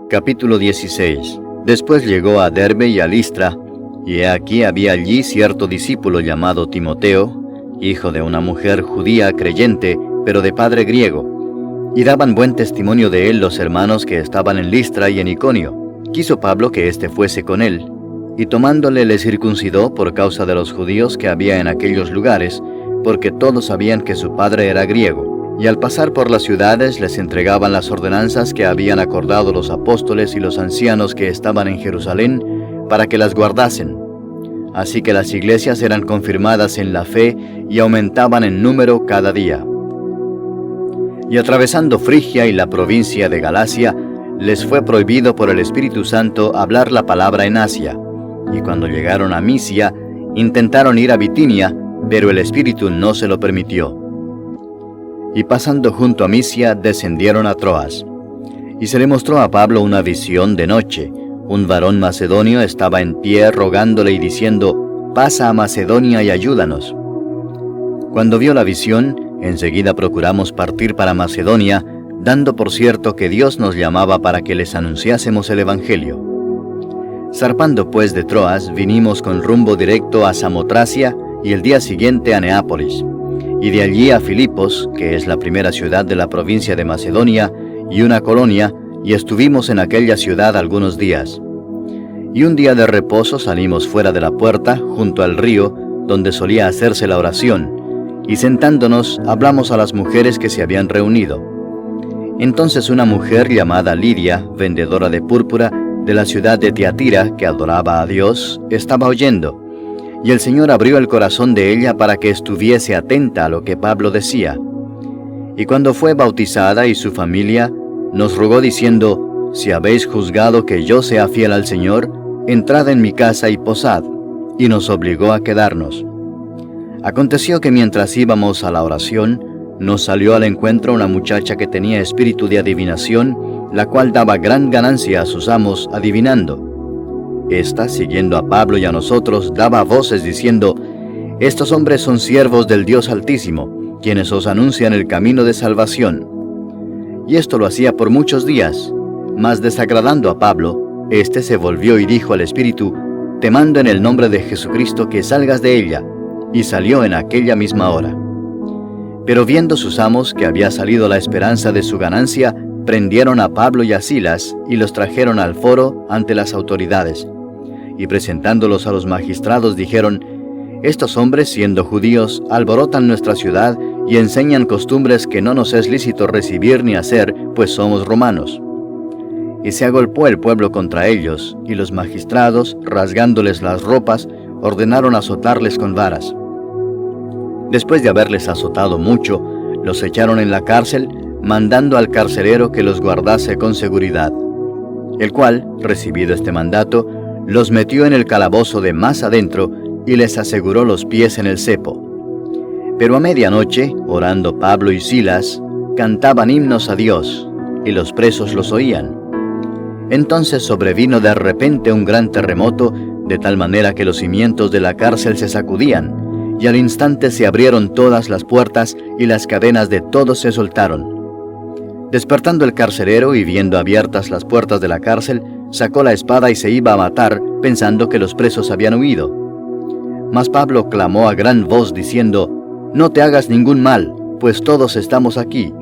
Capítulo 16. Después llegó a Derbe y a Listra, y he aquí había allí cierto discípulo llamado Timoteo, hijo de una mujer judía creyente, pero de padre griego, y daban buen testimonio de él los hermanos que estaban en Listra y en Iconio. Quiso Pablo que éste fuese con él, y tomándole le circuncidó por causa de los judíos que había en aquellos lugares, porque todos sabían que su padre era griego. Y al pasar por las ciudades les entregaban las ordenanzas que habían acordado los apóstoles y los ancianos que estaban en Jerusalén, para que las guardasen. Así que las iglesias eran confirmadas en la fe y aumentaban en número cada día. Y atravesando Frigia y la provincia de Galacia, les fue prohibido por el Espíritu Santo hablar la palabra en Asia. Y cuando llegaron a Misia, intentaron ir a Bitinia, pero el Espíritu no se lo permitió. Y pasando junto a Misia, descendieron a Troas. Y se le mostró a Pablo una visión de noche. Un varón macedonio estaba en pie rogándole y diciendo: «Pasa a Macedonia y ayúdanos». Cuando vio la visión, enseguida procuramos partir para Macedonia, dando por cierto que Dios nos llamaba para que les anunciásemos el Evangelio. Zarpando pues de Troas, vinimos con rumbo directo a Samotracia y el día siguiente a Neápolis, y de allí a Filipos, que es la primera ciudad de la provincia de Macedonia, y una colonia, y estuvimos en aquella ciudad algunos días. Y un día de reposo salimos fuera de la puerta, junto al río, donde solía hacerse la oración, y sentándonos hablamos a las mujeres que se habían reunido. Entonces una mujer llamada Lidia, vendedora de púrpura, de la ciudad de Tiatira, que adoraba a Dios, estaba oyendo, y el Señor abrió el corazón de ella para que estuviese atenta a lo que Pablo decía. Y cuando fue bautizada y su familia, nos rogó diciendo: «Si habéis juzgado que yo sea fiel al Señor, entrad en mi casa y posad», y nos obligó a quedarnos. Aconteció que mientras íbamos a la oración, nos salió al encuentro una muchacha que tenía espíritu de adivinación, la cual daba gran ganancia a sus amos adivinando. Esta, siguiendo a Pablo y a nosotros, daba voces diciendo: «Estos hombres son siervos del Dios Altísimo, quienes os anuncian el camino de salvación». Y esto lo hacía por muchos días, mas desagradando a Pablo, éste se volvió y dijo al espíritu: «Te mando en el nombre de Jesucristo que salgas de ella», y salió en aquella misma hora. Pero viendo sus amos que había salido la esperanza de su ganancia, prendieron a Pablo y a Silas y los trajeron al foro ante las autoridades. Y presentándolos a los magistrados dijeron: «Estos hombres, siendo judíos, alborotan nuestra ciudad y enseñan costumbres que no nos es lícito recibir ni hacer, pues somos romanos». Y se agolpó el pueblo contra ellos, y los magistrados, rasgándoles las ropas, ordenaron azotarles con varas. Después de haberles azotado mucho, los echaron en la cárcel, mandando al carcelero que los guardase con seguridad, el cual, recibido este mandato, los metió en el calabozo de más adentro y les aseguró los pies en el cepo. Pero a medianoche, orando Pablo y Silas, cantaban himnos a Dios, y los presos los oían. Entonces sobrevino de repente un gran terremoto, de tal manera que los cimientos de la cárcel se sacudían, y al instante se abrieron todas las puertas y las cadenas de todos se soltaron. Despertando el carcelero y viendo abiertas las puertas de la cárcel, sacó la espada y se iba a matar, pensando que los presos habían huido. Mas Pablo clamó a gran voz diciendo: «No te hagas ningún mal, pues todos estamos aquí».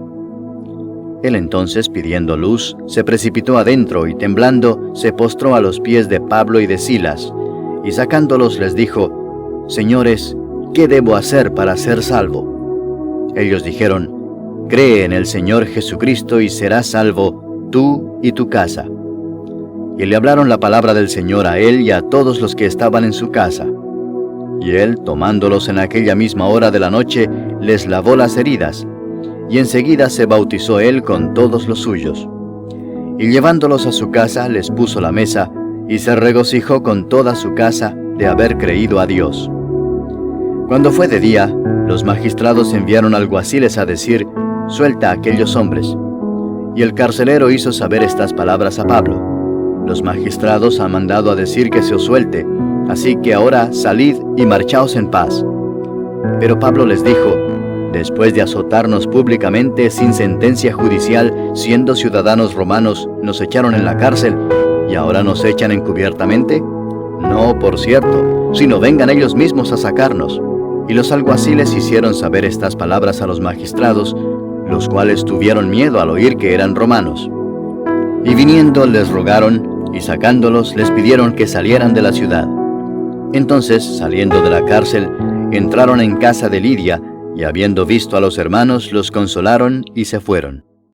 Él entonces, pidiendo luz, se precipitó adentro y temblando, se postró a los pies de Pablo y de Silas, y sacándolos les dijo: «Señores, ¿qué debo hacer para ser salvo?». Ellos dijeron: «Cree en el Señor Jesucristo y serás salvo, tú y tu casa». Y le hablaron la palabra del Señor a él y a todos los que estaban en su casa. Y él, tomándolos en aquella misma hora de la noche, les lavó las heridas, y enseguida se bautizó él con todos los suyos. Y llevándolos a su casa, les puso la mesa, y se regocijó con toda su casa de haber creído a Dios. Cuando fue de día, los magistrados enviaron alguaciles a decir: «Suelta a aquellos hombres». Y el carcelero hizo saber estas palabras a Pablo: «Los magistrados han mandado a decir que se os suelte, así que ahora salid y marchaos en paz». Pero Pablo les dijo: Después de azotarnos públicamente sin sentencia judicial, siendo ciudadanos romanos, nos echaron en la cárcel, ¿y ahora nos echan encubiertamente? No, por cierto, sino vengan ellos mismos a sacarnos. Y los alguaciles hicieron saber estas palabras a los magistrados, los cuales tuvieron miedo al oír que eran romanos. Y viniendo les rogaron, y sacándolos les pidieron que salieran de la ciudad. Entonces, saliendo de la cárcel, entraron en casa de Lidia, y habiendo visto a los hermanos, los consolaron y se fueron.